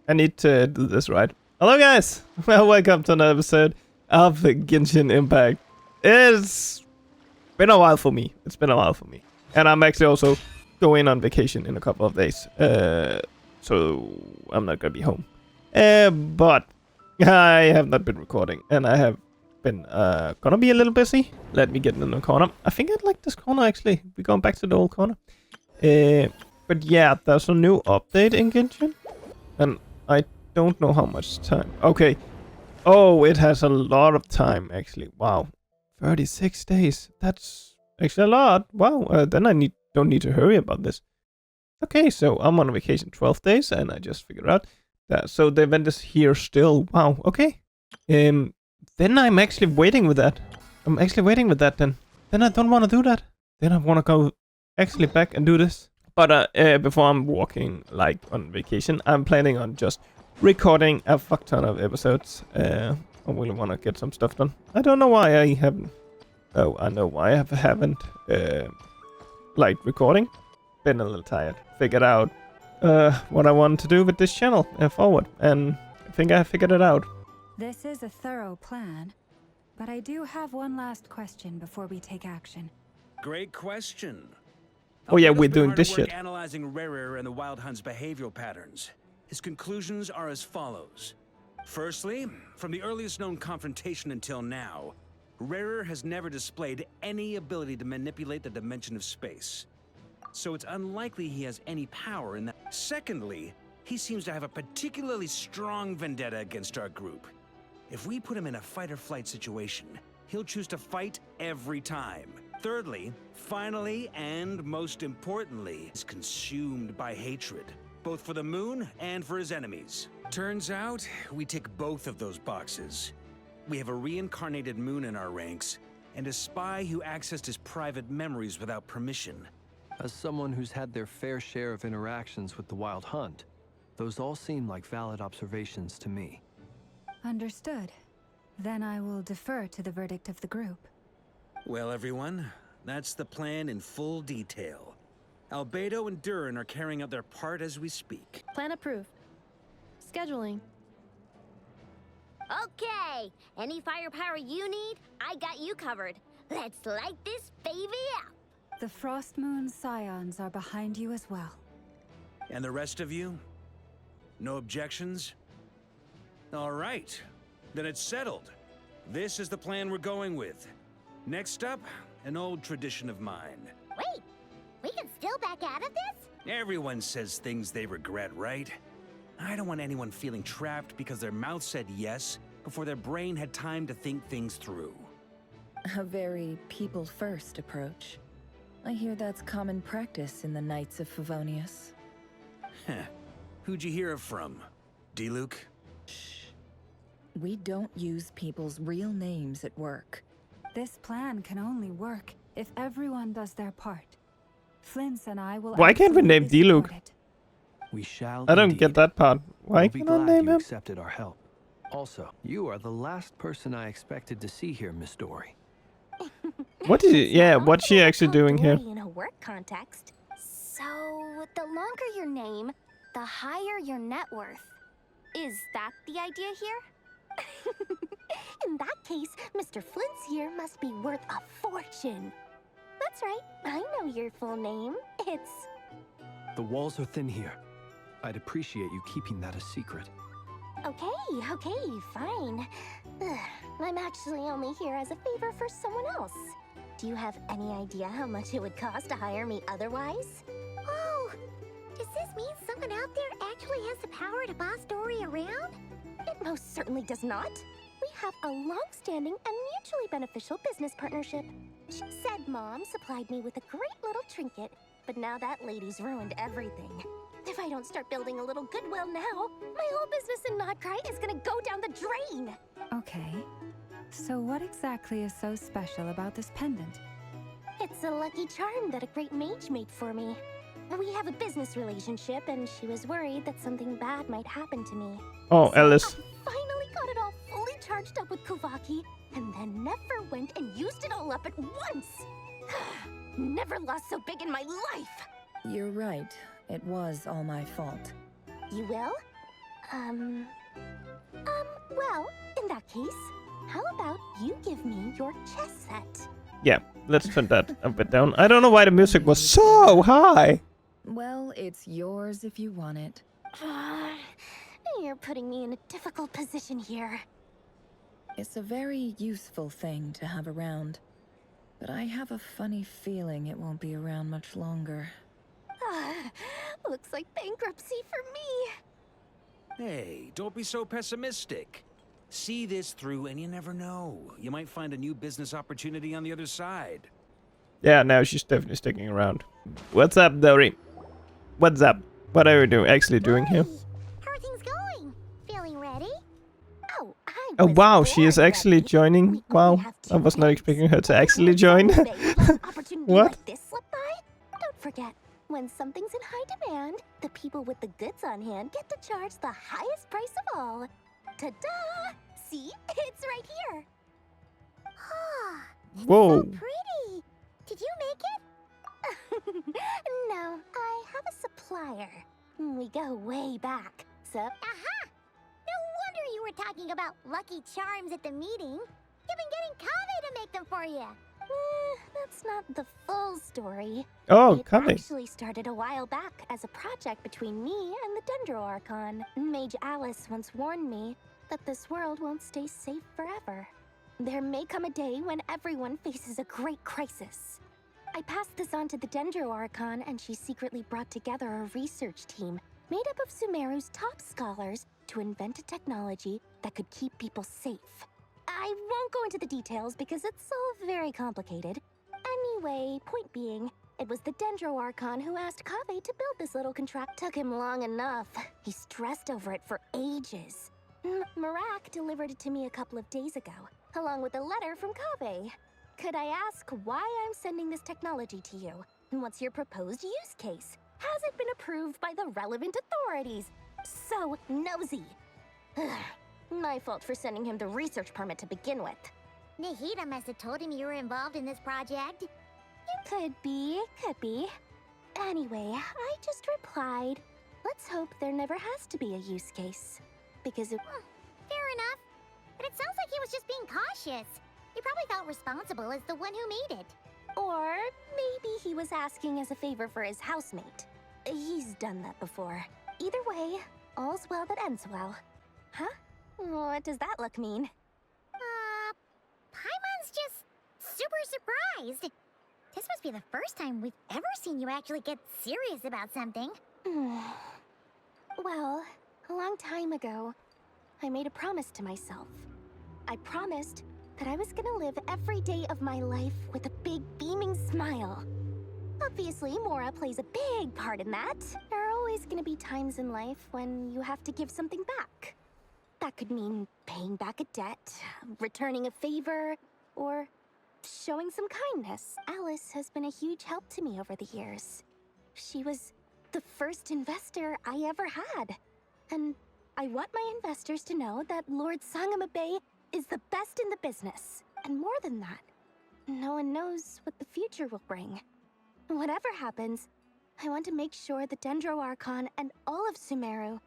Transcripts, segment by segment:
I need to do this right. Hello guys! Well, welcome to another episode of Genshin Impact. It's been a while for me. And I'm actually also going on vacation in a couple of days. So I'm not gonna be home. But I have not been recording. And I have been gonna be a little busy. Let me get in the corner. I think I'd like this corner actually. We're going back to the old corner. But yeah, there's a new update in Genshin. And I don't know how much time. Okay. Oh, it has a lot of time actually. Wow. 36 days. That's actually a lot. Wow. Then I don't need to hurry about this. Okay, so I'm on vacation 12 days and I just figured out that. So the event is here still. Wow. Okay. Then I'm actually waiting with that. Then I don't want to do that. Then I want to go actually back and do this. But before I'm walking like on vacation, I'm planning on just recording a fuck ton of episodes. I really want to get some stuff done. I don't know why I haven't. Oh, I know why I haven't. Like recording. Been a little tired. Figured out what I want to do with this channel forward, and I think I figured it out. This is a thorough plan, but I do have one last question before we take action. Great question. Oh yeah, we're doing this shit. Analyzing rivierre and the Wild Hunt's behavioral patterns. His conclusions are as follows. Firstly, from the earliest known confrontation until now, rivierre has never displayed any ability to manipulate the dimension of space. So it's unlikely he has any power in that. Secondly, he seems to have a particularly strong vendetta against our group. If we put him in a fight-or-flight situation, he'll choose to fight every time. Thirdly, finally, and most importantly, is consumed by hatred, both for the moon and for his enemies. Turns out, we tick both of those boxes. We have a reincarnated moon in our ranks, and a spy who accessed his private memories without permission. As someone who's had their fair share of interactions with the Wild Hunt, those all seem like valid observations to me. Understood. Then I will defer to the verdict of the group. Well, everyone, that's the plan in full detail. Albedo and Durin are carrying out their part as we speak. Plan approved. Scheduling. Okay, any firepower you need, I got you covered. Let's light this baby up. The Frost Moon Scions are behind you as well. And the rest of you? No objections? All right, then it's settled. This is the plan we're going with. Next up, an old tradition of mine. Wait, we can still back out of this? Everyone says things they regret, right? I don't want anyone feeling trapped because their mouth said yes before their brain had time to think things through. A very people-first approach. I hear that's common practice in the Knights of Favonius. Heh. Who'd you hear it from? D-Luke? Shh. We don't use people's real names at work. This plan can only work if everyone does their part. Flint's and I will. Why can't we name D-Luke? We shall. I don't indeed. get that part. Why We'll be can't I glad name you him? accepted our help. Also, you are the last person I expected to see here, Miss Dory. What is it? Yeah, what's she actually doing here? In a work context. So, the longer your name, the higher your net worth. Is that the idea here? In that case, Mr. Flint's here must be worth a fortune. That's right, I know your full name. It's... The walls are thin here. I'd appreciate you keeping that a secret. Okay, fine. Ugh, I'm actually only here as a favor for someone else. Do you have any idea how much it would cost to hire me otherwise? Oh, does this mean someone out there actually has the power to boss Dory around? It most certainly does not. We have a long-standing and mutually beneficial business partnership. She said Mom supplied me with a great little trinket, but now that lady's ruined everything. If I don't start building a little goodwill now, my whole business in Notcry is gonna go down the drain. Okay. So what exactly is so special about this pendant? It's a lucky charm that a great mage made for me. We have a business relationship, and she was worried that something bad might happen to me. Oh, So Alice. I finally got it all fully charged up with Kuvaki, and then never went and used it all up at once. Never lost so big in my life. You're right. It was all my fault. You will? Well, in that case, how about you give me your chess set? Yeah, let's turn that a bit down. I don't know why the music was so high. Well, it's yours if you want it. You're putting me in a difficult position here. It's a very useful thing to have around. But I have a funny feeling it won't be around much longer. Looks like bankruptcy for me. Hey, don't be so pessimistic. See this through and you never know. You might find a new business opportunity on the other side. Yeah, now she's definitely sticking around. What's up, Dory? What's up? What are you actually doing here? How are things going? Feeling ready? Oh, Oh wow, she is actually joining. Wow, I was not expecting her to actually join. What? Like this slip by? Don't forget, when something's in high demand, the people with the goods on hand get to charge the highest price of all. Ta-da! See? It's right here. It's Whoa. so pretty. Did you make it? No, I have a supplier. We go way back. So, aha! No wonder you were talking about Lucky Charms at the meeting. You've been getting Kave to make them for you. That's not the full story. Oh, It coming. actually started a while back as a project between me and the Dendro Archon. Mage Alice once warned me that this world won't stay safe forever. There may come a day when everyone faces a great crisis. I passed this on to the Dendro Archon, and she secretly brought together a research team made up of Sumeru's top scholars to invent a technology that could keep people safe. I won't go into the details because it's all very complicated. Anyway, point being, it was the Dendro Archon who asked Kave to build this little contract. Took him long enough. He stressed over it for ages. Marak delivered it to me a couple of days ago, along with a letter from Kave. Could I ask why I'm sending this technology to you? What's your proposed use case? Has it been approved by the relevant authorities? So nosy. My fault for sending him the research permit to begin with. Nahida must have told him you were involved in this project. It could be. Anyway, I just replied, let's hope there never has to be a use case. Because it... Fair enough. But it sounds like he was just being cautious. He probably felt responsible as the one who made it. Or maybe he was asking as a favor for his housemate. He's done that before. Either way, all's well that ends well. Huh? What does that look mean? Paimon's just super surprised. This must be the first time we've ever seen you actually get serious about something. Well, a long time ago, I made a promise to myself. I promised that I was gonna live every day of my life with a big beaming smile. Obviously, Mora plays a big part in that. There are always gonna be times in life when you have to give something back. That could mean paying back a debt, returning a favor, or showing some kindness. Alice has been a huge help to me over the years. She was the first investor I ever had. And I want my investors to know that Lord Sangama Bay is the best in the business. And more than that, no one knows what the future will bring. Whatever happens, I want to make sure the Dendro Archon and all of Sumeru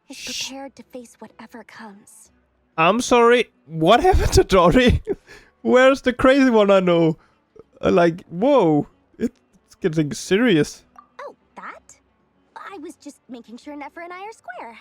is prepared to face whatever comes. I'm sorry. What happened to Dory? Where's the crazy one I know? Like, whoa. It's getting serious. Oh, that? I was just making sure Nefer and I are square.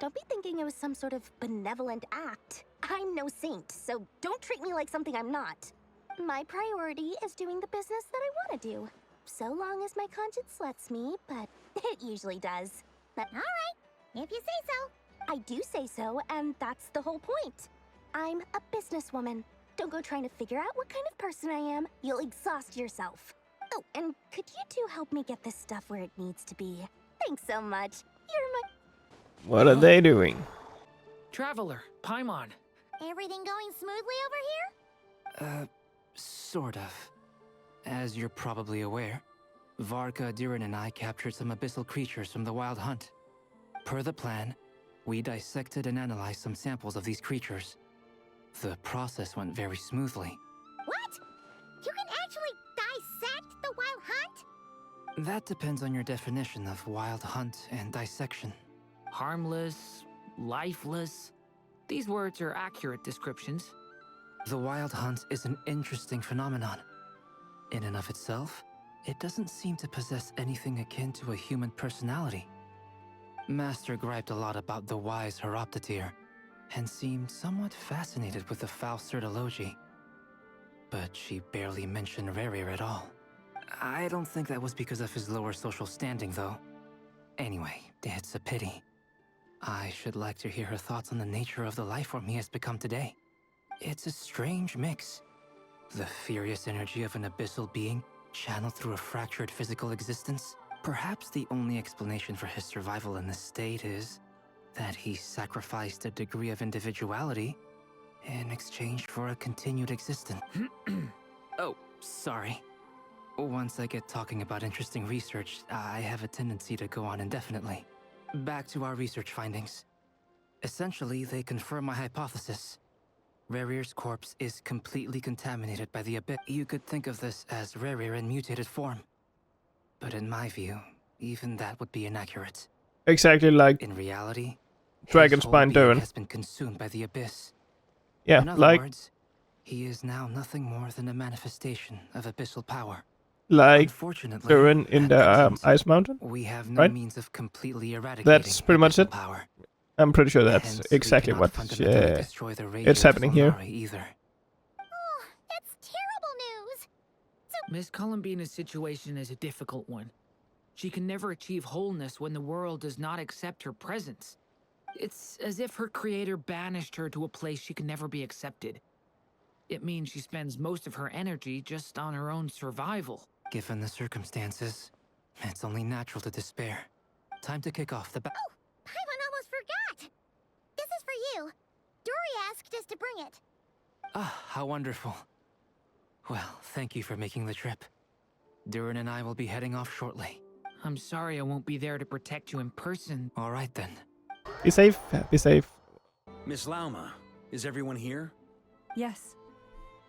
Don't be thinking it was some sort of benevolent act. I'm no saint, so don't treat me like something I'm not. My priority is doing the business that I want to do. So long as my conscience lets me, but it usually does. But All right, if you say so. I do say so, and that's the whole point. I'm a businesswoman. Don't go trying to figure out what kind of person I am. You'll exhaust yourself. Oh, and could you two help me get this stuff where it needs to be? Thanks so much. You're my... What are they doing? Traveler, Paimon. Everything going smoothly over here? Sort of. As you're probably aware, Varka, Diran, and I captured some abyssal creatures from the Wild Hunt. Per the plan, we dissected and analyzed some samples of these creatures. The process went very smoothly. What? You can actually dissect the Wild Hunt? That depends on your definition of Wild Hunt and dissection. Harmless, lifeless. These words are accurate descriptions. The Wild Hunt is an interesting phenomenon. In and of itself, it doesn't seem to possess anything akin to a human personality. Master griped a lot about the wise Horoptotyr, and seemed somewhat fascinated with the foul Certology. But she barely mentioned rivierre at all. I don't think that was because of his lower social standing, though. Anyway, it's a pity. I should like to hear her thoughts on the nature of the life form he has become today. It's a strange mix. The furious energy of an abyssal being channeled through a fractured physical existence. Perhaps the only explanation for his survival in this state is that he sacrificed a degree of individuality in exchange for a continued existence. Oh, sorry. Once I get talking about interesting research, I have a tendency to go on indefinitely. Back to our research findings. Essentially, they confirm my hypothesis. Rivierre's corpse is completely contaminated by the abyss. You could think of this as rivierre in mutated form. But in my view, even that would be inaccurate. Exactly like In reality, Dragonspine his whole being Durin. has been consumed by the abyss. Yeah, In other like words, he is now nothing more than a manifestation of abyssal power. like Unfortunately, Durin in at the present, Ice Mountain. we have no right? means of completely eradicating That's pretty much abyssal it. power. I'm pretty sure that's Hence, we exactly cannot what fundamentally destroy the it's happening here. Solari either. Oh, that's terrible news. Miss Columbina's situation is a difficult one. She can never achieve wholeness when the world does not accept her presence. It's as if her creator banished her to a place she can never be accepted. It means she spends most of her energy just on her own survival. Given the circumstances, it's only natural to despair. Time to kick off the Paimon almost forgot. This is for you. Dory asked us to bring it. Ah, how wonderful. Well, thank you for making the trip. Durin and I will be heading off shortly. I'm sorry I won't be there to protect you in person. All right then. Be safe. Be safe. Miss Lauma, is everyone here? Yes.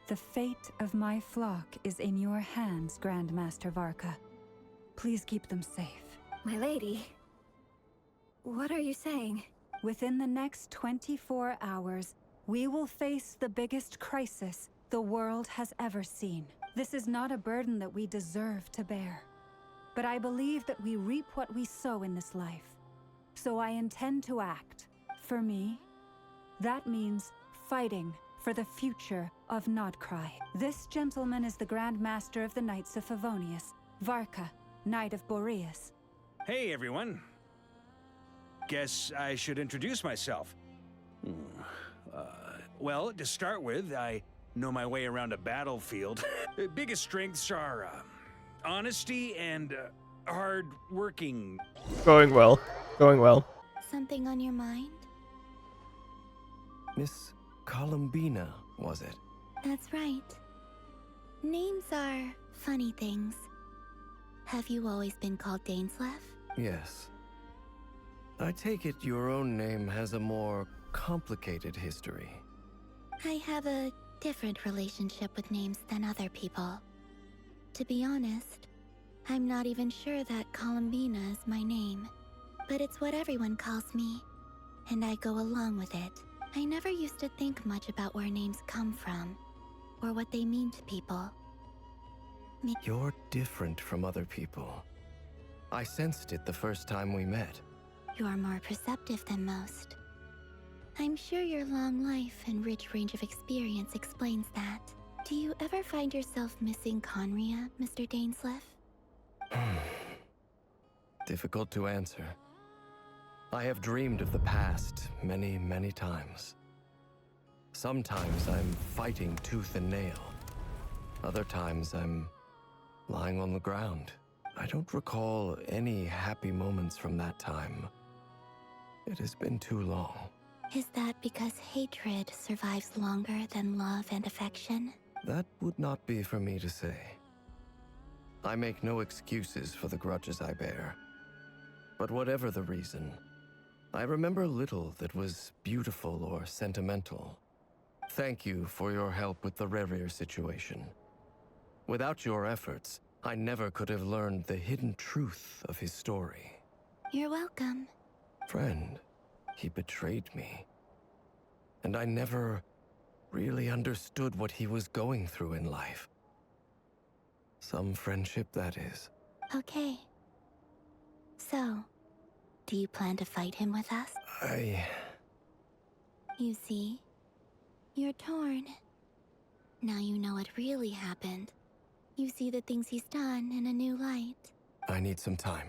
The fate of my flock is in your hands, Grandmaster Varka. Please keep them safe. My lady. What are you saying? Within the next 24 hours, we will face the biggest crisis the world has ever seen. This is not a burden that we deserve to bear. But I believe that we reap what we sow in this life. So I intend to act. For me, that means fighting for the future of Nodcry. This gentleman is the Grand Master of the Knights of Favonius, Varka, Knight of Boreas. Hey, everyone. Guess I should introduce myself. Well, to start with, I know my way around a battlefield. Biggest strengths are honesty and hard working. Going well. Going well. Something on your mind? Miss Columbina, was it? That's right. Names are funny things. Have you always been called Dainslev? Yes. I take it your own name has a more complicated history. I have a different relationship with names than other people. To be honest, I'm not even sure that Columbina is my name. But it's what everyone calls me, and I go along with it. I never used to think much about where names come from, or what they mean to people. You're different from other people. I sensed it the first time we met. You're more perceptive than most. I'm sure your long life and rich range of experience explains that. Do you ever find yourself missing Conria, Mr. Dainslev? Difficult to answer. I have dreamed of the past many, many times. Sometimes I'm fighting tooth and nail. Other times I'm lying on the ground. I don't recall any happy moments from that time. It has been too long. Is that because hatred survives longer than love and affection? That would not be for me to say. I make no excuses for the grudges I bear. But whatever the reason, I remember little that was beautiful or sentimental. Thank you for your help with the rivierre situation. Without your efforts, I never could have learned the hidden truth of his story. You're welcome. Friend, He betrayed me. And I never really understood what he was going through in life. Some friendship, that is. Okay. So, do you plan to fight him with us? You see, you're torn. Now you know what really happened. You see the things he's done in a new light. I need some time.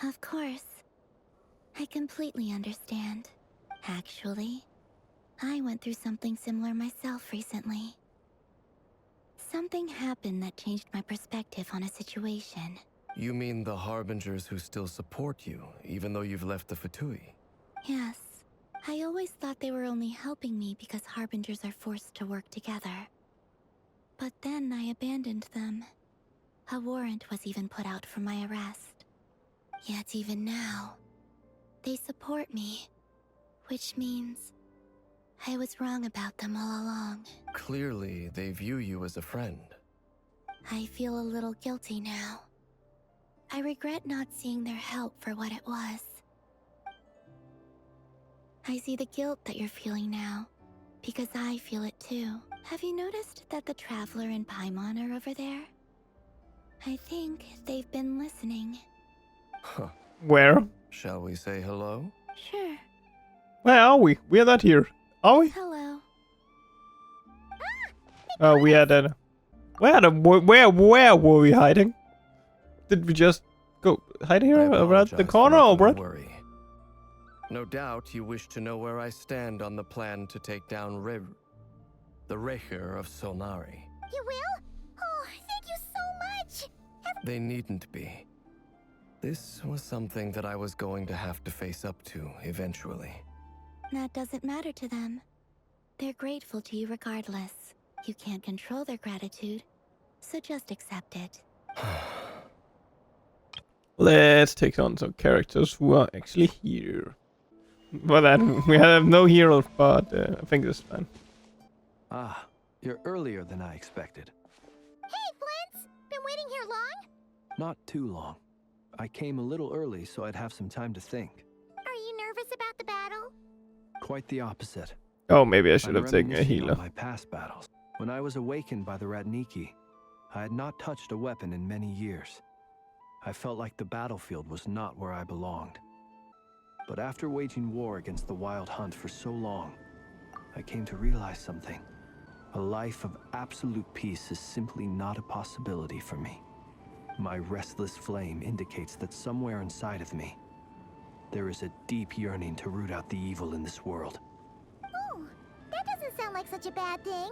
Of course. I completely understand. Actually, I went through something similar myself recently. Something happened that changed my perspective on a situation. You mean the Harbingers who still support you, even though you've left the Fatui? Yes. I always thought they were only helping me because Harbingers are forced to work together. But then I abandoned them. A warrant was even put out for my arrest. Yet even now, they support me. Which means I was wrong about them all along. Clearly, they view you as a friend. I feel a little guilty now. I regret not seeing their help for what it was. I see the guilt that you're feeling now, because I feel it too. Have you noticed that the Traveler and Paimon are over there? I think they've been listening. Huh. Where? Shall we say hello? Sure. Where are we? We are not here. Are we? Hello. Oh, we had a... Where were we hiding? Did we just go hide here around the corner or what? Worry. No doubt you wish to know where I stand on the plan to take down the rivierre of Solnari. You will? Oh, thank you so much! They needn't be. This was something that I was going to have to face up to eventually. That doesn't matter to them. They're grateful to you regardless. You can't control their gratitude, so just accept it. Let's take on some characters who are actually here. Well then, we have no heroes, but I think this is fine. Ah, you're earlier than I expected. Hey, Flint's! Been waiting here long? Not too long. I came a little early so I'd have some time to think. Are you nervous about the battle? Quite the opposite. Oh, maybe I should I'm have taken a reminiscing healer. on my past battles. When I was awakened by the Ratniki, I had not touched a weapon in many years. I felt like the battlefield was not where I belonged. But after waging war against the Wild Hunt for so long, I came to realize something. A life of absolute peace is simply not a possibility for me. My restless flame indicates that somewhere inside of me, there is a deep yearning to root out the evil in this world. Oh, that doesn't sound like such a bad thing.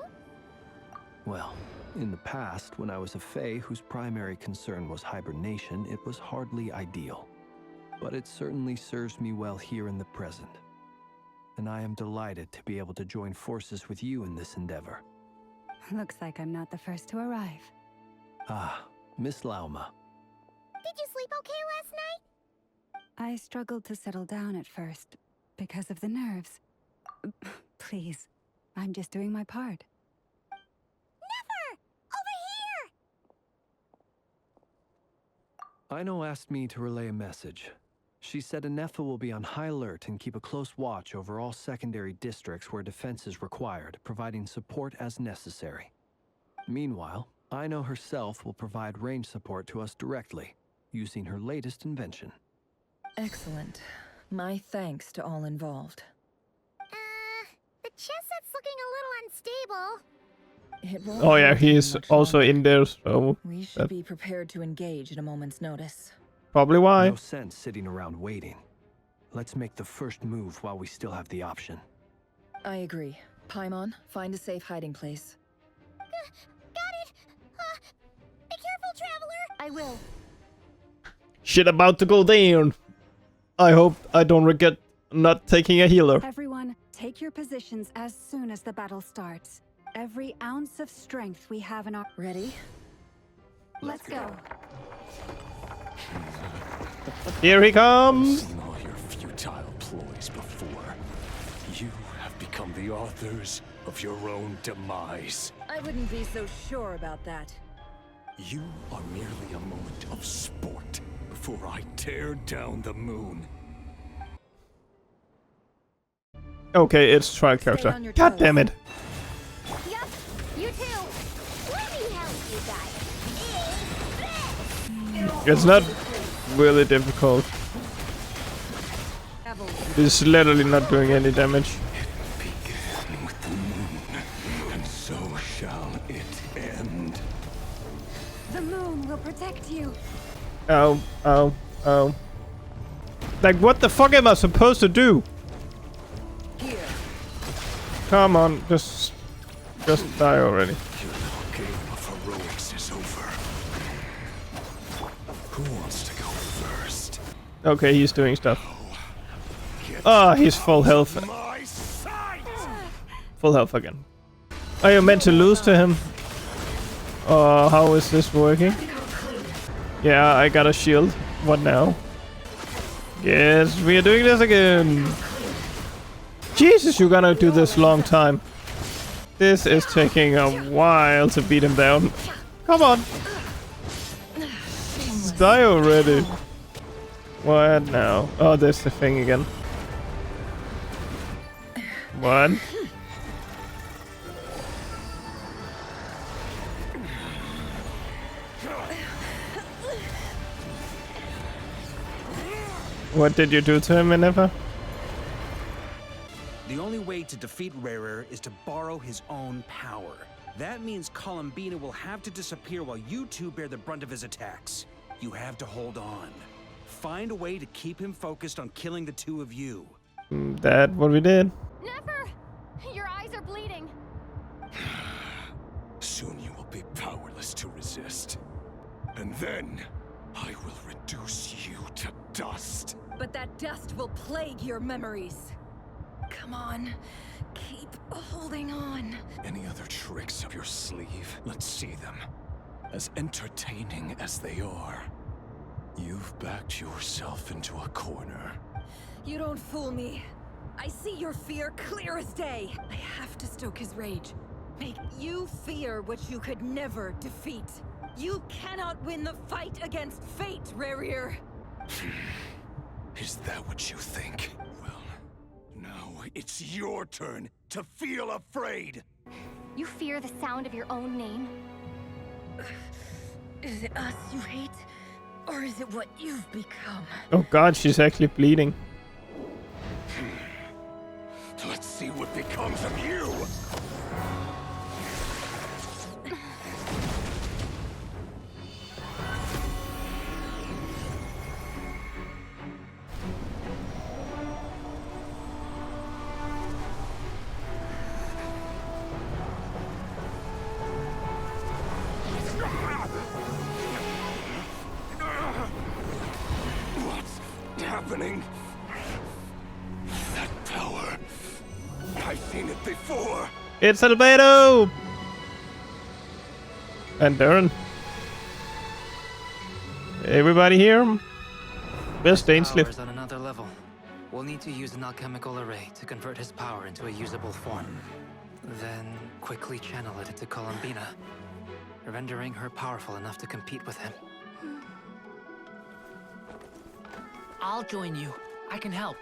Well, in the past, when I was a Fae whose primary concern was hibernation, it was hardly ideal. But it certainly serves me well here in the present. And I am delighted to be able to join forces with you in this endeavor. Looks like I'm not the first to arrive. Ah, Miss Lauma. Did you sleep okay last night? I struggled to settle down at first because of the nerves. Please, I'm just doing my part. Never! Over here! Aino asked me to relay a message. She said Anefa will be on high alert and keep a close watch over all secondary districts where defense is required, providing support as necessary. Meanwhile, Aino herself will provide range support to us directly, using her latest invention. Excellent. My thanks to all involved. The chess set's looking a little unstable. It won't Oh yeah, hold he you is much also longer. in there, so We should be prepared to engage at a moment's notice. probably why. No sense sitting around waiting. Let's make the first move while we still have the option. I agree. Paimon, find a safe hiding place. Got it! Be careful, Traveler! I will. Shit about to go down. I hope I don't regret not taking a healer. Everyone, take your positions as soon as the battle starts. Every ounce of strength we have in our... Ready? Let's go. Here he comes. I've seen all your futile ploys before. You have become the authors of your own demise. I wouldn't be so sure about that. You are merely a moment of sport before I tear down the moon. Okay, it's trial character. God damn it. Yup, you too. Let me help you guys. It's not really difficult. It's literally not doing any damage. Began with the moon, and so shall it end. The moon will protect you. Oh, oh, oh. Like, what the fuck am I supposed to do? Come on, just die already. Your little game of heroics is over. Who wants to go first? Okay, he's doing stuff. Oh, he's full health. My sight! Full health again. Are you meant to lose to him? Oh, how is this working? Yeah, I got a shield. What now? Yes, we are doing this again. Jesus, you're gonna do this long time. This is taking a while to beat him down. Come on. Just die already. What now? Oh, there's the thing again. What? What did you do to him, Minerva? The only way to defeat Rivierre is to borrow his own power. That means Columbina will have to disappear while you two bear the brunt of his attacks. You have to hold on. Find a way to keep him focused on killing the two of you. That what we did. Never! Your eyes are bleeding. Soon you will be powerless to resist. And then I will reduce you to dust. But that dust will plague your memories. Come on, keep holding on. Any other tricks up your sleeve? Let's see them. As entertaining as they are, you've backed yourself into a corner. You don't fool me. I see your fear clear as day. I have to stoke his rage. Make you fear what you could never defeat. You cannot win the fight against fate, Rivierre. Is that what you think? Well, now it's your turn to feel afraid. You fear the sound of your own name? Is it us you hate? Or is it what you've become? Oh god, she's actually bleeding. Let's see what becomes of you! What's happening? That power. I've seen it before. It's Albedo! And Darren. Everybody here? Best Ainsley. Power's on another level. We'll need to use an alchemical array to convert his power into a usable form. Then quickly channel it into Columbina, rendering her powerful enough to compete with him. I'll join you. I can help.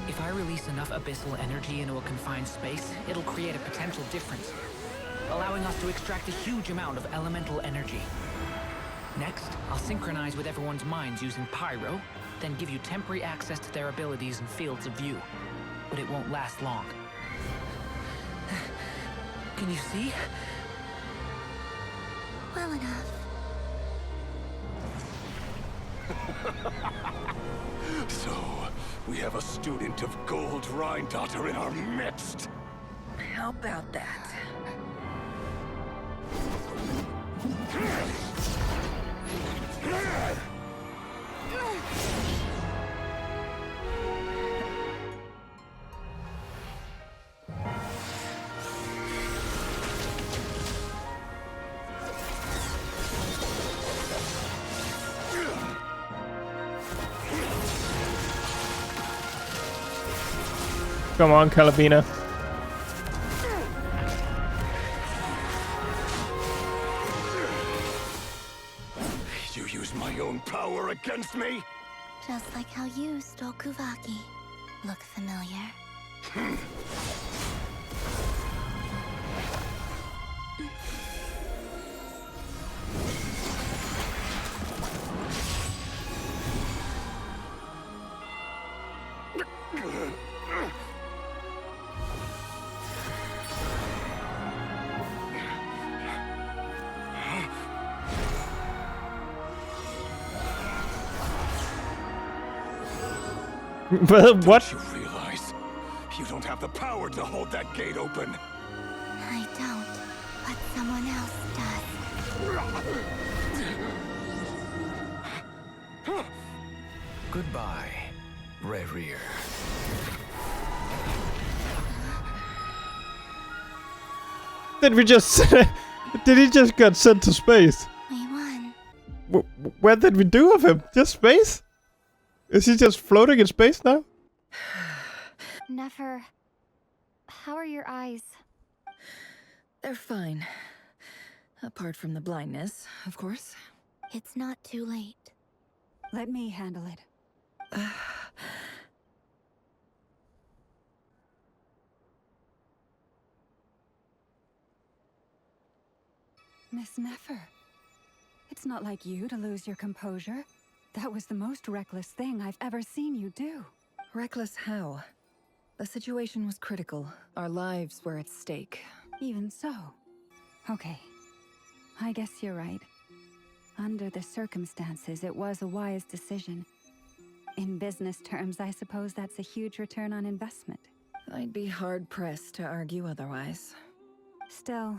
If I release enough abyssal energy into a confined space, it'll create a potential difference, allowing us to extract a huge amount of elemental energy. Next, I'll synchronize with everyone's minds using pyro, then give you temporary access to their abilities and fields of view. But it won't last long. Can you see? Well enough. So, we have a student of Gold Rhine-Daughter in our midst. How about that? Come on, Calabina. You use my own power against me? Just like how you stole Kuvaki. Look familiar? Well, what? Don't you realize you don't have the power to hold that gate open? I don't, but someone else does. Goodbye, rivierre. Did we just... did he just get sent to space? We won. What did we do with him? Just space? Is he just floating in space now? Nefer, how are your eyes? They're fine. Apart from the blindness, of course. It's not too late. Let me handle it. Miss Nefer, it's not like you to lose your composure. That was the most reckless thing I've ever seen you do. Reckless how? The situation was critical. Our lives were at stake. Even so. Okay. I guess you're right. Under the circumstances, it was a wise decision. In business terms, I suppose that's a huge return on investment. I'd be hard-pressed to argue otherwise. Still,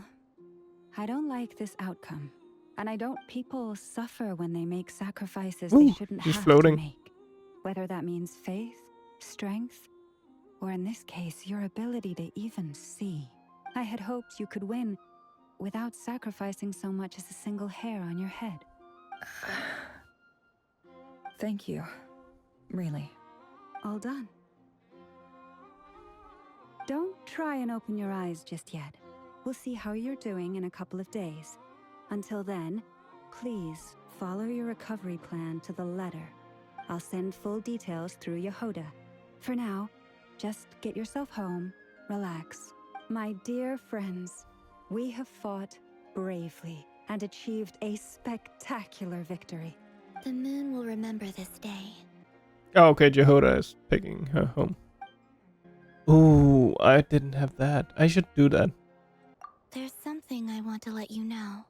I don't like this outcome. And I don't people suffer when they make sacrifices they shouldn't he's have floating. to make. Whether that means faith, strength, or in this case, your ability to even see. I had hoped you could win without sacrificing so much as a single hair on your head. Thank you. Really. All done. Don't try and open your eyes just yet. We'll see how you're doing in a couple of days. Until then, please follow your recovery plan to the letter. I'll send full details through Yehoda. For now, just get yourself home, relax. My dear friends, we have fought bravely and achieved a spectacular victory. The moon will remember this day. Oh, okay, Yehoda is taking her home. Ooh, I didn't have that. I should do that. There's something I want to let you know.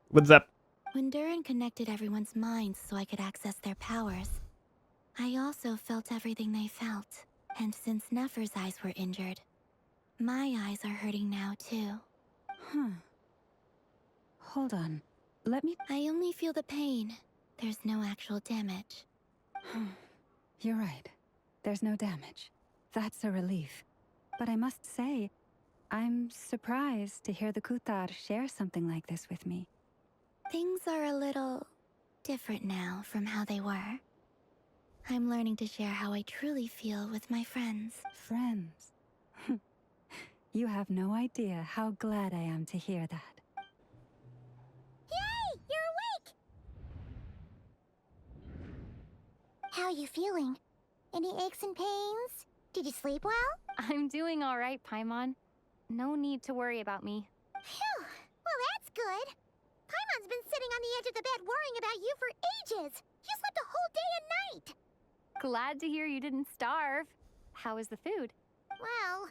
What's up? When Durin connected everyone's minds so I could access their powers, I also felt everything they felt. And since Nefer's eyes were injured, my eyes are hurting now too. Hold on. Let me... I only feel the pain. There's no actual damage. You're right. There's no damage. That's a relief. But I must say, I'm surprised to hear the Kutar share something like this with me. Things are a little different now from how they were. I'm learning to share how I truly feel with my friends. Friends? You have no idea how glad I am to hear that. Yay! You're awake! How are you feeling? Any aches and pains? Did you sleep well? I'm doing all right, Paimon. No need to worry about me. Phew! Well, that's good. Paimon's been sitting on the edge of the bed worrying about you for ages. You slept a whole day and night. Glad to hear you didn't starve. How was the food? Well,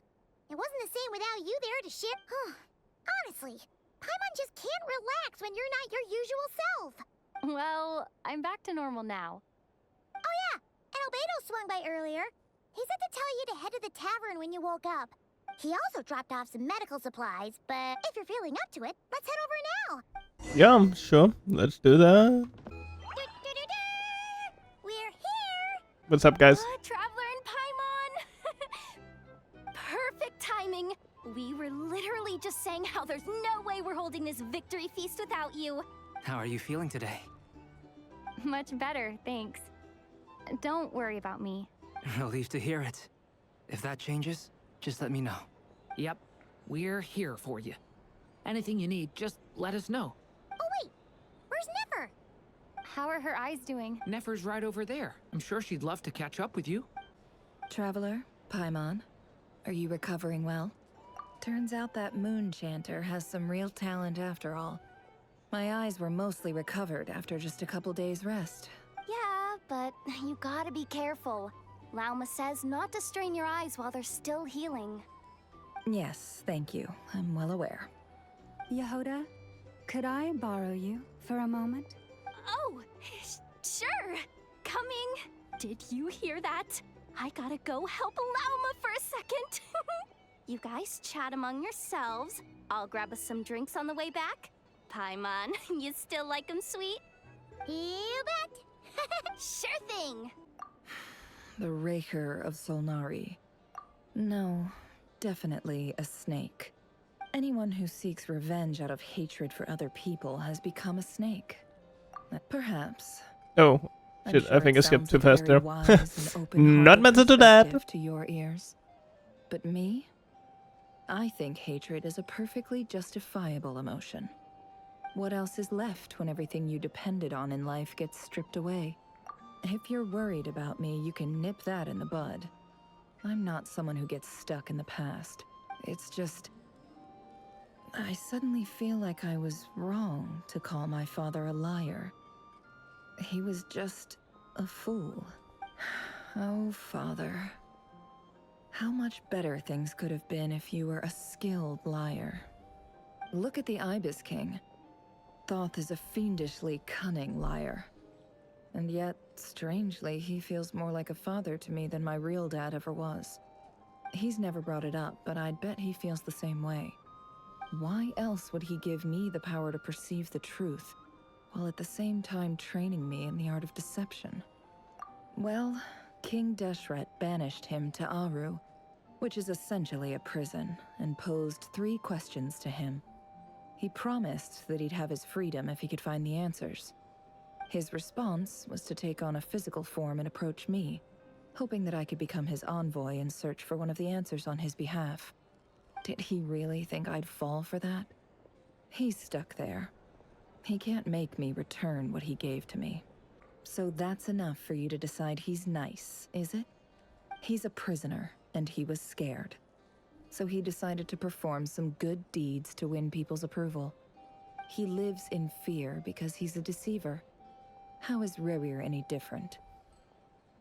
it wasn't the same without you there to share. Honestly, Paimon just can't relax when you're not your usual self. Well, I'm back to normal now. Oh yeah, and Albedo swung by earlier. He said to tell you to head to the tavern when you woke up. He also dropped off some medical supplies, but if you're feeling up to it, let's head over now. Yeah, sure. Let's do that. We're here! What's up, guys? Traveler and Paimon! Perfect timing! We were literally just saying how there's no way we're holding this victory feast without you. How are you feeling today? Much better, thanks. Don't worry about me. Relieved to hear it. If that changes, just let me know. Yep, we're here for you. Anything you need, just let us know. Oh wait, where's Nefer? How are her eyes doing? Nefer's right over there. I'm sure she'd love to catch up with you. Traveler, Paimon, are you recovering well? Turns out that moon chanter has some real talent after all. My eyes were mostly recovered after just a couple days' rest. Yeah, but you gotta be careful. Lauma says not to strain your eyes while they're still healing. Yes, thank you. I'm well aware. Yehoda, could I borrow you for a moment? Oh, sure. Coming. Did you hear that? I gotta go help Lauma for a second. You guys chat among yourselves. I'll grab us some drinks on the way back. Paimon, you still like 'em sweet? You bet. Sure thing. The Raker of Solnari. No, definitely a snake. Anyone who seeks revenge out of hatred for other people has become a snake. Perhaps. Oh, I'm shit, sure I think I it skipped sounds too like a fast very there. wise and open-hearted Not meant to do that. perspective to your ears. But me? I think hatred is a perfectly justifiable emotion. What else is left when everything you depended on in life gets stripped away? If you're worried about me, you can nip that in the bud. I'm not someone who gets stuck in the past. It's just... I suddenly feel like I was wrong to call my father a liar. He was just a fool. Oh, Father. How much better things could have been if you were a skilled liar. Look at the Ibis King. Thoth is a fiendishly cunning liar. And yet, strangely, he feels more like a father to me than my real dad ever was. He's never brought it up, but I'd bet he feels the same way. Why else would he give me the power to perceive the truth, while at the same time training me in the art of deception? Well, King Deshret banished him to Aru, which is essentially a prison, and posed 3 questions to him. He promised that he'd have his freedom if he could find the answers. His response was to take on a physical form and approach me, hoping that I could become his envoy and search for one of the answers on his behalf. Did he really think I'd fall for that? He's stuck there. He can't make me return what he gave to me. So that's enough for you to decide he's nice, is it? He's a prisoner, and he was scared. So he decided to perform some good deeds to win people's approval. He lives in fear because he's a deceiver. How is rivierre any different?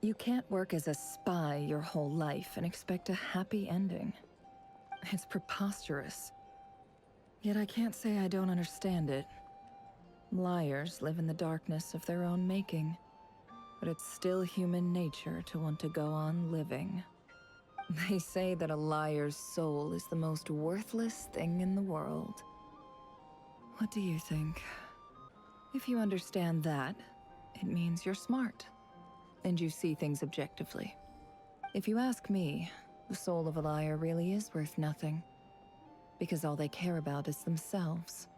You can't work as a spy your whole life and expect a happy ending. It's preposterous. Yet I can't say I don't understand it. Liars live in the darkness of their own making, but it's still human nature to want to go on living. They say that a liar's soul is the most worthless thing in the world. What do you think? If you understand that, it means you're smart, and you see things objectively. If you ask me, the soul of a liar really is worth nothing, because all they care about is themselves.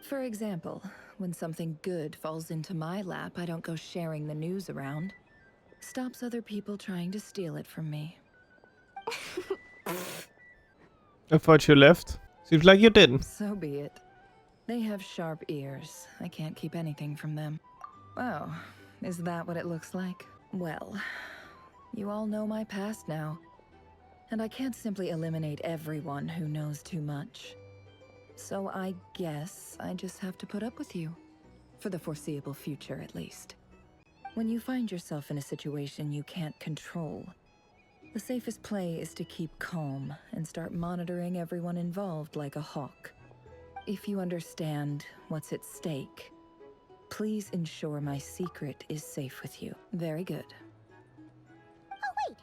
For example, when something good falls into my lap, I don't go sharing the news around. Stops other people trying to steal it from me. I thought you left. Seems like you didn't. So be it. They have sharp ears. I can't keep anything from them. Oh, is that what it looks like? Well, you all know my past now. And I can't simply eliminate everyone who knows too much. So I guess I just have to put up with you. For the foreseeable future, at least. When you find yourself in a situation you can't control, the safest play is to keep calm and start monitoring everyone involved like a hawk. If you understand what's at stake, please ensure my secret is safe with you. Very good. Oh, wait.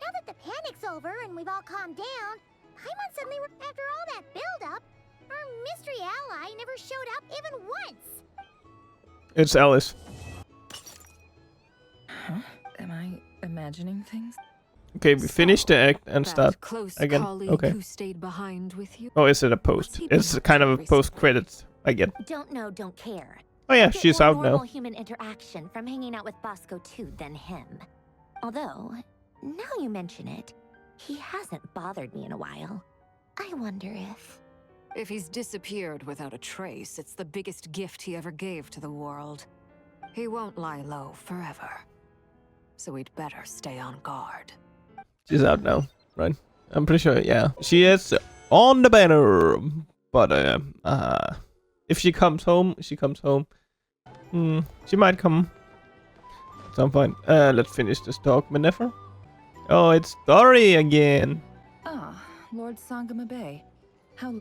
Now that the panic's over and we've all calmed down, Paimon suddenly, after all that build-up, our mystery ally never showed up even once. It's Alice. Huh? Am I imagining things? Okay, we finish the act and start close again. colleague Okay. who stayed behind with you? Oh, is it a post? What's he been It's up kind to of a recently? post-credits. I get. Don't know, don't care. Oh yeah, I get she's more out normal now. human interaction from hanging out with Bosco too than him. Although, now you mention it, he hasn't bothered me in a while. I wonder if... If he's disappeared without a trace, it's the biggest gift he ever gave to the world. He won't lie low forever. So we'd better stay on guard. She's out now, right? I'm pretty sure, yeah. She is on the banner. But, if she comes home, she comes home. She might come at some point. Let's finish this talk, Minefer. Oh, it's Dory again. Ah, Lord Sangama Bay.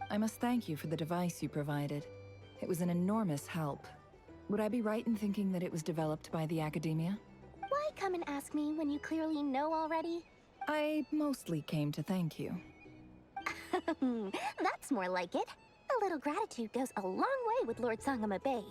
I must thank you for the device you provided. It was an enormous help. Would I be right in thinking that it was developed by the Academia? Why come and ask me when you clearly know already? I mostly came to thank you. That's more like it. A little gratitude goes a long way with Lord Sangama Bay.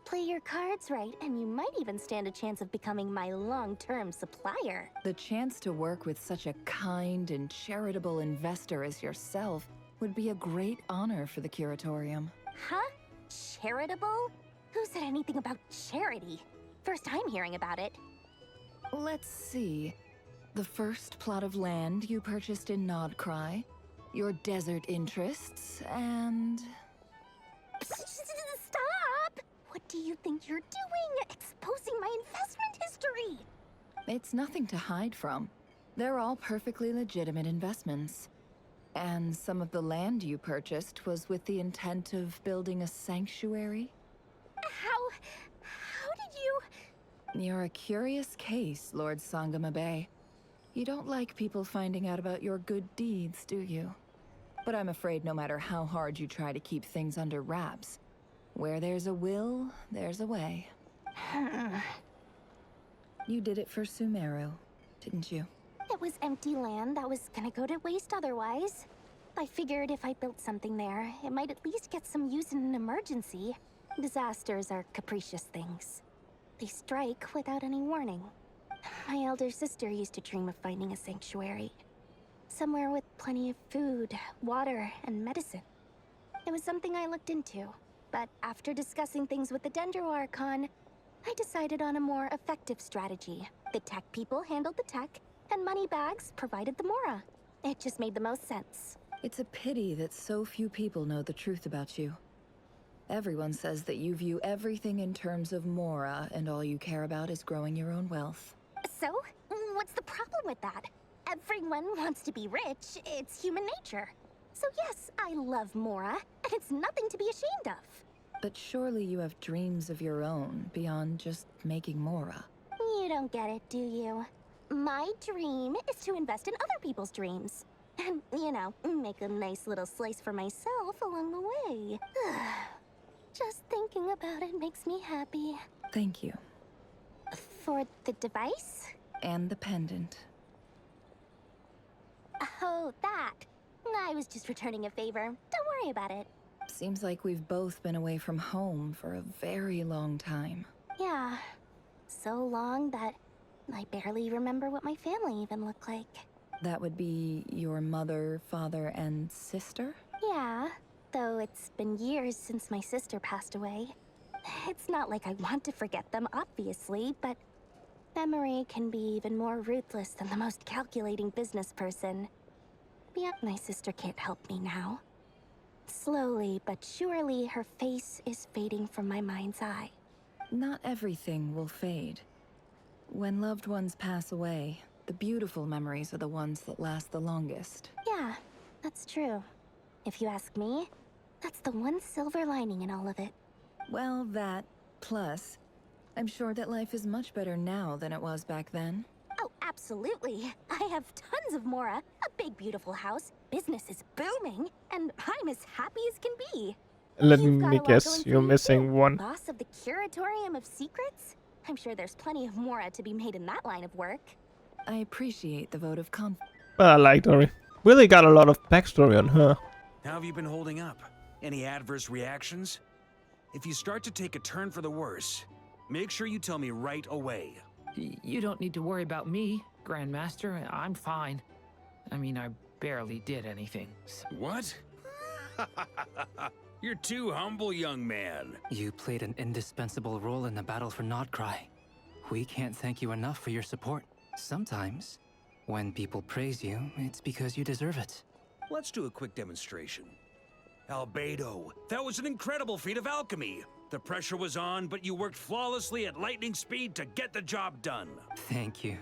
Play your cards right, and you might even stand a chance of becoming my long-term supplier. The chance to work with such a kind and charitable investor as yourself would be a great honor for the Curatorium. Huh? Charitable? Who said anything about charity? First time hearing about it. Let's see. The first plot of land you purchased in Nodcry, your desert interests, and... Stop! What do you think you're doing? Exposing my investment history! It's nothing to hide from. They're all perfectly legitimate investments. And some of the land you purchased was with the intent of building a sanctuary? How did you... You're a curious case, Lord Sangama Bay. You don't like people finding out about your good deeds, do you? But I'm afraid no matter how hard you try to keep things under wraps, where there's a will, there's a way. You did it for Sumeru, didn't you? It was empty land that was gonna go to waste otherwise. I figured if I built something there, it might at least get some use in an emergency. Disasters are capricious things. They strike without any warning. My elder sister used to dream of finding a sanctuary. Somewhere with plenty of food, water, and medicine. It was something I looked into, but after discussing things with the Dendro Archon, I decided on a more effective strategy. The tech people handled the tech, and Moneybags provided the Mora. It just made the most sense. It's a pity that so few people know the truth about you. Everyone says that you view everything in terms of Mora, and all you care about is growing your own wealth. So, what's the problem with that? Everyone wants to be rich. It's human nature. So yes, I love Mora, and it's nothing to be ashamed of. But surely you have dreams of your own beyond just making Mora. You don't get it, do you? My dream is to invest in other people's dreams. And, you know, make a nice little slice for myself along the way. Just thinking about it makes me happy. Thank you. For the device? And the pendant. Oh, that. I was just returning a favor. Don't worry about it. Seems like we've both been away from home for a very long time. Yeah. So long that I barely remember what my family even looked like. That would be your mother, father, and sister? Yeah, though it's been years since my sister passed away. It's not like I want to forget them, obviously, but memory can be even more ruthless than the most calculating business person. Yep, my sister can't help me now. Slowly but surely, her face is fading from my mind's eye. Not everything will fade. When loved ones pass away, the beautiful memories are the ones that last the longest. Yeah, that's true. If you ask me, that's the one silver lining in all of it. Well, that, plus, I'm sure that life is much better now than it was back then. Oh, absolutely. I have tons of Mora, a big beautiful house, business is booming, and I'm as happy as can be. Let You've got a me lot guess, going for you're you missing too. one. Boss of the Curatorium of Secrets? I'm sure there's plenty of Mora to be made in that line of work. I appreciate the vote of confidence. But I like Dory. Really got a lot of backstory on her. How have you been holding up? Any adverse reactions? If you start to take a turn for the worse, make sure you tell me right away. You don't need to worry about me, Grandmaster. I'm fine. I mean, I barely did anything. What? You're too humble, young man. You played an indispensable role in the battle for Nodcry. We can't thank you enough for your support. Sometimes, when people praise you, it's because you deserve it. Let's do a quick demonstration. Albedo, that was an incredible feat of alchemy. The pressure was on, but you worked flawlessly at lightning speed to get the job done. Thank you.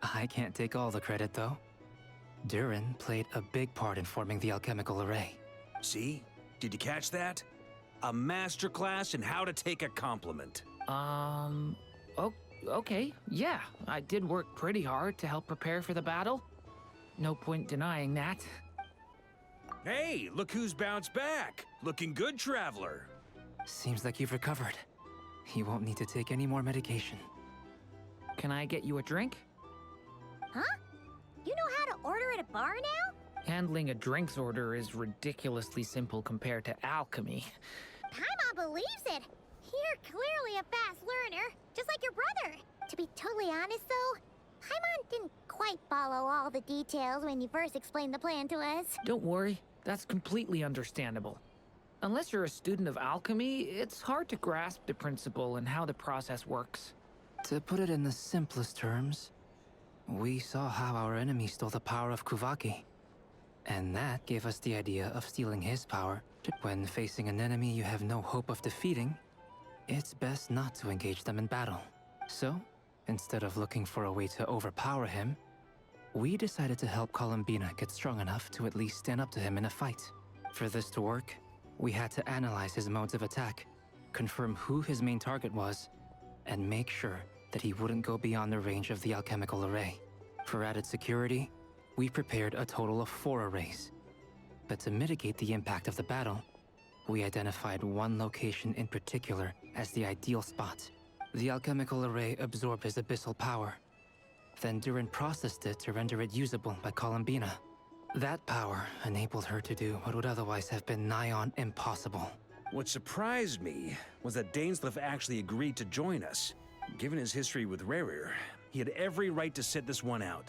I can't take all the credit, though. Durin played a big part in forming the alchemical array. See? Did you catch that? A masterclass in how to take a compliment. Okay, yeah. I did work pretty hard to help prepare for the battle. No point denying that. Hey, look who's bounced back. Looking good, traveler. Seems like you've recovered. You won't need to take any more medication. Can I get you a drink? Huh? You know how to order at a bar now? Handling a drinks order is ridiculously simple compared to alchemy. Paimon believes it. You're clearly a fast learner, just like your brother. To be totally honest, though, Paimon didn't quite follow all the details when you first explained the plan to us. Don't worry, that's completely understandable. Unless you're a student of alchemy, it's hard to grasp the principle and how the process works. To put it in the simplest terms, we saw how our enemy stole the power of Kuvaki. And that gave us the idea of stealing his power. When facing an enemy you have no hope of defeating, it's best not to engage them in battle. So, instead of looking for a way to overpower him, we decided to help Columbina get strong enough to at least stand up to him in a fight. For this to work, we had to analyze his modes of attack, confirm who his main target was, and make sure that he wouldn't go beyond the range of the alchemical array. For added security, we prepared a total of 4 arrays. But to mitigate the impact of the battle, we identified one location in particular as the ideal spot. The alchemical array absorbed his abyssal power. Then Durin processed it to render it usable by Columbina. That power enabled her to do what would otherwise have been nigh on impossible. What surprised me was that Dainsleif actually agreed to join us. Given his history with rivierre, he had every right to sit this one out.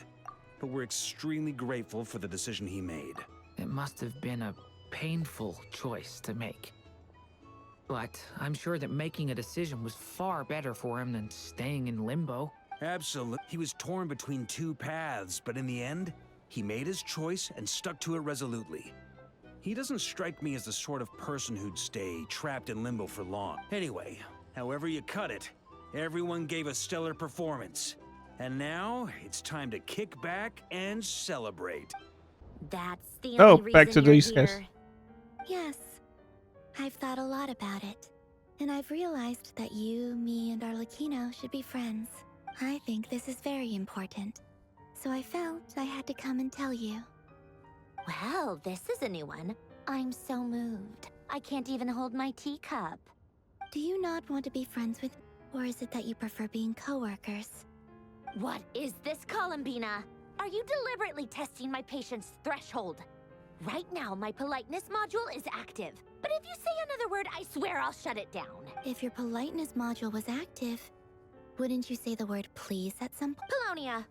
But we're extremely grateful for the decision he made. It must have been a painful choice to make. But I'm sure that making a decision was far better for him than staying in limbo. Absolutely. He was torn between 2 paths, but in the end, he made his choice and stuck to it resolutely. He doesn't strike me as the sort of person who'd stay trapped in limbo for long. Anyway, however you cut it, everyone gave a stellar performance. And now, it's time to kick back and celebrate. That's the Oh, only reason back to you're these guys. here. Yes. I've thought a lot about it. And I've realized that you, me, and Arlecchino should be friends. I think this is very important. So I felt I had to come and tell you. Well, this is a new one. I'm so moved. I can't even hold my teacup. Do you not want to be friends with me? Or is it that you prefer being co-workers? What is this, Columbina? Are you deliberately testing my patience threshold? Right now, my politeness module is active. But if you say another word, I swear I'll shut it down. If your politeness module was active, wouldn't you say the word please at some point? Polonia,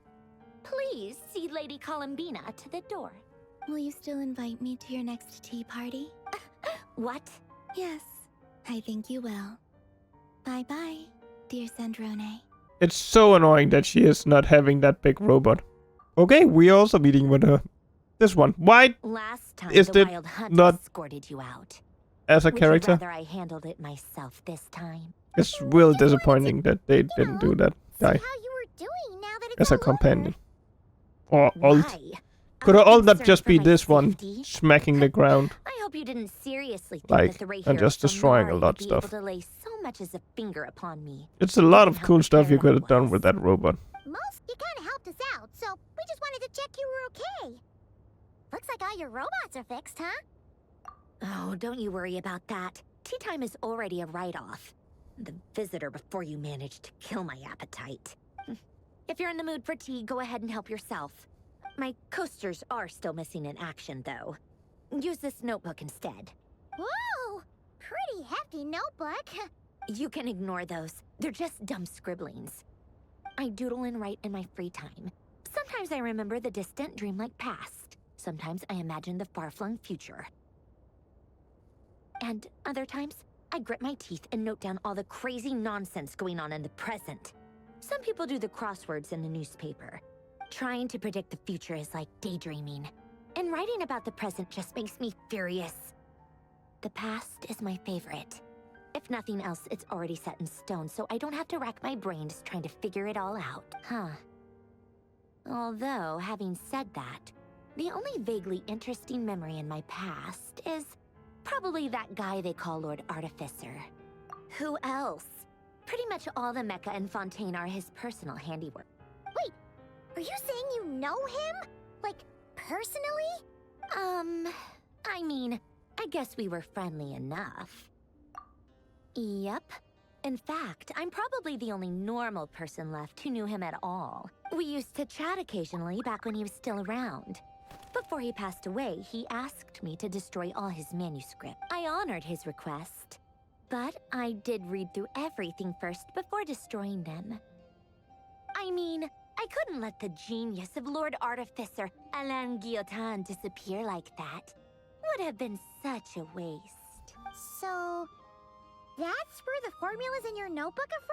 please see Lady Columbina to the door. Will you still invite me to your next tea party? What? Yes, I think you will. Bye-bye, dear Sandrone. It's so annoying that she is not having that big robot. Okay, we are also meeting with her. This one. Why Last time is the it Wild Hunt not escorted you out. as a Would character? you rather I handled it myself this time? It's really disappointing that they didn't do that guy How you were doing now that it's as a all companion. Or alt. Why? Could Are her you alt not concerned just for be my this one safety? smacking the ground? I hope you didn't seriously think Like, that the and just destroying a Rayhare lot of would be stuff. able to lay so much as a finger upon me. It's a lot of Given how cool stuff you prepared I could have done was. with that robot. Most, you kind of helped us out, so we just wanted to check you were okay. Looks like all your robots are fixed, huh? Oh, don't you worry about that. Tea time is already a write-off. The visitor before you managed to kill my appetite. If you're in the mood for tea, go ahead and help yourself. My coasters are still missing in action, though. Use this notebook instead. Whoa! Pretty hefty notebook. You can ignore those. They're just dumb scribblings. I doodle and write in my free time. Sometimes I remember the distant, dreamlike past. Sometimes I imagine the far-flung future. And other times, I grit my teeth and note down all the crazy nonsense going on in the present. Some people do the crosswords in the newspaper. Trying to predict the future is like daydreaming. And writing about the present just makes me furious. The past is my favorite. If nothing else, it's already set in stone, so I don't have to rack my brains trying to figure it all out. Huh. Although, having said that, The only vaguely interesting memory in my past is probably that guy they call Lord Artificer. Who else? Pretty much all the mecha and Fontaine are his personal handiwork. Wait, are you saying you know him? Like, personally? I mean, I guess we were friendly enough. Yep. In fact, I'm probably the only normal person left who knew him at all. We used to chat occasionally back when he was still around. Before he passed away, he asked me to destroy all his manuscript. I honored his request, but I did read through everything first before destroying them. I mean, I couldn't let the genius of Lord Artificer Alain Guillotin disappear like that. Would have been such a waste. So, that's where the formulas in your notebook are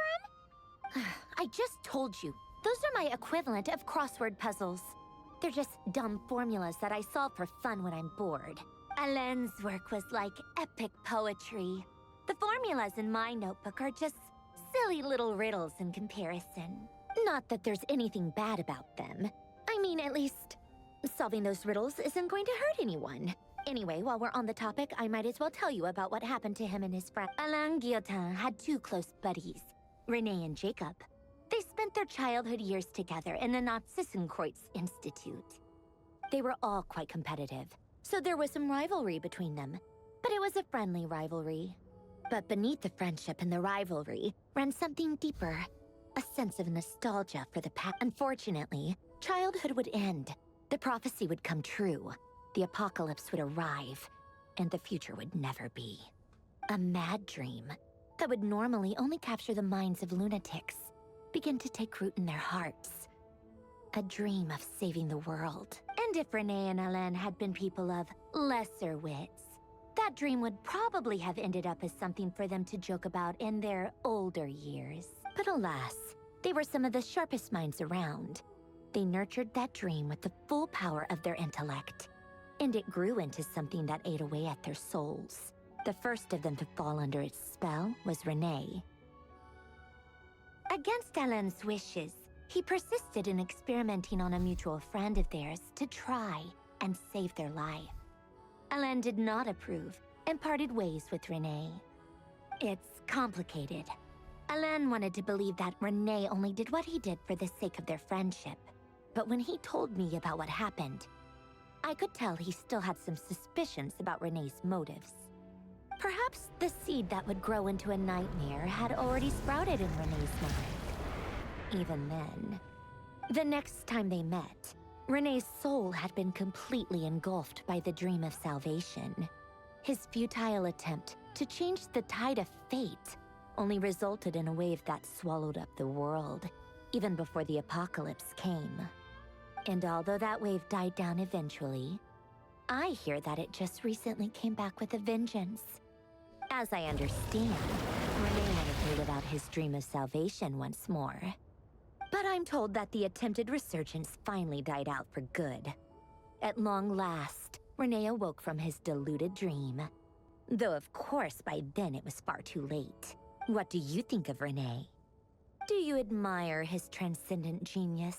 from? I just told you. Those are my equivalent of crossword puzzles. They're just dumb formulas that I solve for fun when I'm bored. Alain's work was like epic poetry. The formulas in my notebook are just silly little riddles in comparison. Not that there's anything bad about them. I mean, at least, solving those riddles isn't going to hurt anyone. Anyway, while we're on the topic, I might as well tell you about what happened to him and his friend. Alain Guillotin had two close buddies, Renee and Jacob. They spent their childhood years together in the Narzissenkreuz Institute. They were all quite competitive, so there was some rivalry between them. But it was a friendly rivalry. But beneath the friendship and the rivalry ran something deeper, a sense of nostalgia for the past. Unfortunately, childhood would end. The prophecy would come true. The apocalypse would arrive, and the future would never be. A mad dream that would normally only capture the minds of lunatics began to take root in their hearts. A dream of saving the world. And if Renee and Alain had been people of lesser wits, that dream would probably have ended up as something for them to joke about in their older years. But alas, they were some of the sharpest minds around. They nurtured that dream with the full power of their intellect, and it grew into something that ate away at their souls. The first of them to fall under its spell was Renee. Against Alain's wishes, he persisted in experimenting on a mutual friend of theirs to try and save their life. Alain did not approve and parted ways with Renee. It's complicated. Alain wanted to believe that Renee only did what he did for the sake of their friendship. But when he told me about what happened, I could tell he still had some suspicions about Renee's motives. Perhaps the seed that would grow into a nightmare had already sprouted in Renee's mind. Even then, the next time they met, Renee's soul had been completely engulfed by the dream of salvation. His futile attempt to change the tide of fate only resulted in a wave that swallowed up the world, even before the apocalypse came. And although that wave died down eventually, I hear that it just recently came back with a vengeance. As I understand, Renee wanted to live out his dream of salvation once more. But I'm told that the attempted resurgence finally died out for good. At long last, Renee awoke from his deluded dream. Though of course by then it was far too late. What do you think of Renee? Do you admire his transcendent genius?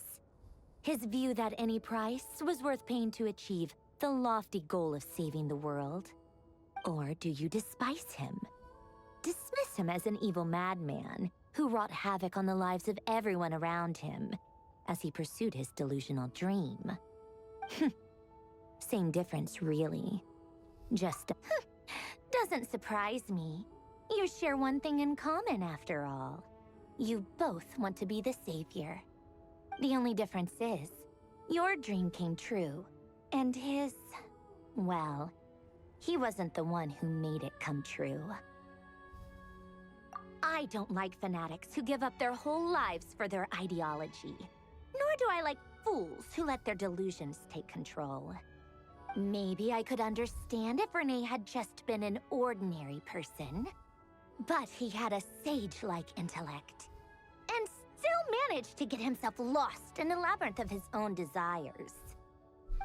His view that any price was worth paying to achieve the lofty goal of saving the world? Or do you despise him? Dismiss him as an evil madman who wrought havoc on the lives of everyone around him as he pursued his delusional dream? Same difference, really. Just doesn't surprise me. You share one thing in common, after all. You both want to be the savior. The only difference is, your dream came true, and his, well, he wasn't the one who made it come true. I don't like fanatics who give up their whole lives for their ideology. Nor do I like fools who let their delusions take control. Maybe I could understand if Renee had just been an ordinary person. But he had a sage-like intellect, and still managed to get himself lost in the labyrinth of his own desires.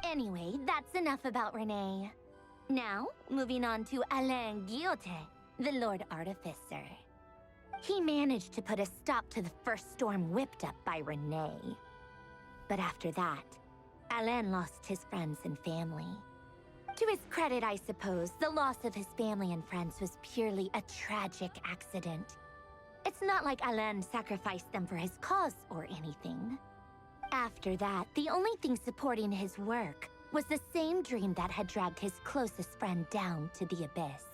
Anyway, that's enough about Renee. Now, moving on to Alain Guillotin, the Lord Artificer. He managed to put a stop to the first storm whipped up by Renee. But after that, Alain lost his friends and family. To his credit, I suppose, the loss of his family and friends was purely a tragic accident. It's not like Alain sacrificed them for his cause or anything. After that, the only thing supporting his work was the same dream that had dragged his closest friend down to the abyss.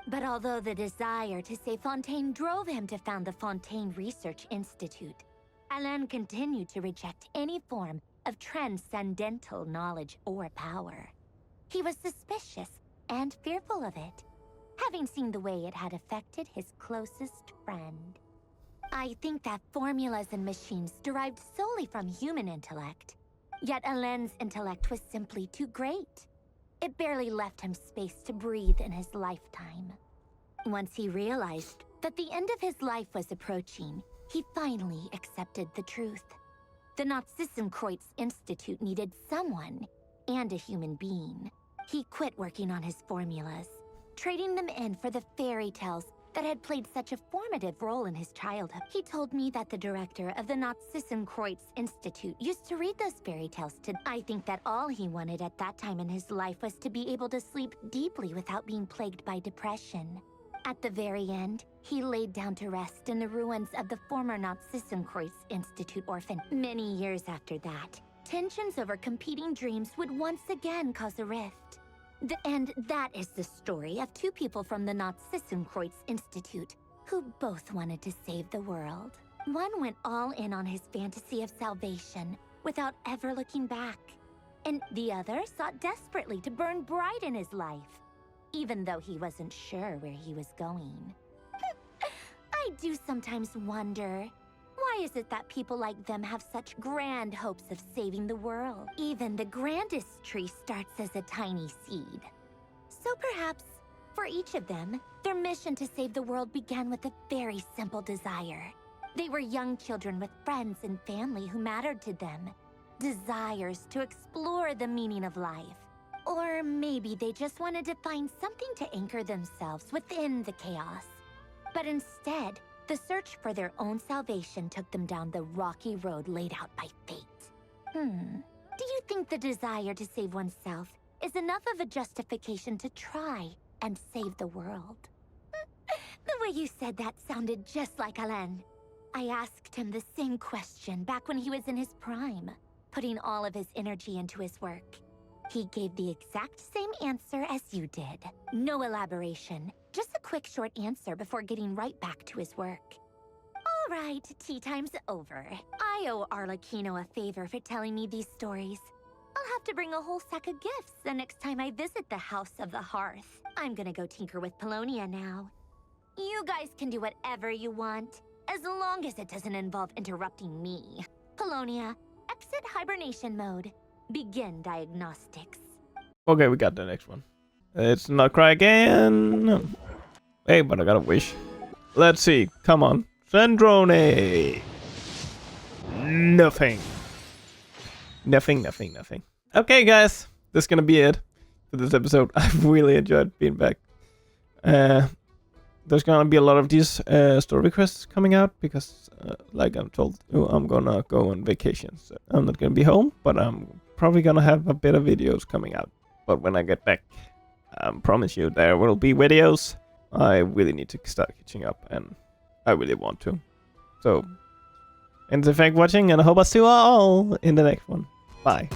But although the desire to save Fontaine drove him to found the Fontaine Research Institute, Alain continued to reject any form of transcendental knowledge or power. He was suspicious and fearful of it, having seen the way it had affected his closest friend. I think that formulas and machines derived solely from human intellect. Yet Alain's intellect was simply too great. It barely left him space to breathe in his lifetime. Once he realized that the end of his life was approaching, he finally accepted the truth. The Nazissenkreuz Institute needed someone, and a human being. He quit working on his formulas, trading them in for the fairy tales that had played such a formative role in his childhood. He told me that the director of the Nazissenkreuz Institute used to read those fairy tales to... I think that all he wanted at that time in his life was to be able to sleep deeply without being plagued by depression. At the very end, he laid down to rest in the ruins of the former Nazissenkreuz Institute orphan. Many years after that, tensions over competing dreams would once again cause a rift. And that is the story of two people from the Nazissenkreuz Institute who both wanted to save the world. One went all in on his fantasy of salvation without ever looking back, and the other sought desperately to burn bright in his life, even though he wasn't sure where he was going. I do sometimes wonder, why is it that people like them have such grand hopes of saving the world? Even the grandest tree starts as a tiny seed. So perhaps, for each of them, their mission to save the world began with a very simple desire. They were young children with friends and family who mattered to them. Desires to explore the meaning of life. Or maybe they just wanted to find something to anchor themselves within the chaos. But instead, the search for their own salvation took them down the rocky road laid out by fate. Do you think the desire to save oneself is enough of a justification to try and save the world? The way you said that sounded just like Alain. I asked him the same question back when he was in his prime, putting all of his energy into his work. He gave the exact same answer as you did. No elaboration, just a quick short answer before getting right back to his work. All right, tea time's over. I owe Arlecchino a favor for telling me these stories. I'll have to bring a whole sack of gifts the next time I visit the House of the Hearth. I'm gonna go tinker with Polonia now. You guys can do whatever you want, as long as it doesn't involve interrupting me. Polonia, exit hibernation mode. Begin diagnostics. Okay, we got the next one. It's not cry again. Hey, but I got a wish. Let's see. Come on. Sandrone. Nothing. Nothing. Okay, guys. This is gonna be it for this episode. I've really enjoyed being back. There's gonna be a lot of these story requests coming out because, like I'm told, I'm gonna go on vacation. So I'm not gonna be home, but I'm probably gonna have a bit of videos coming out. But when I get back, I promise you there will be videos. I really need to start catching up, and I really want to. So, and thanks for watching, and I hope I see you all in the next one. Bye.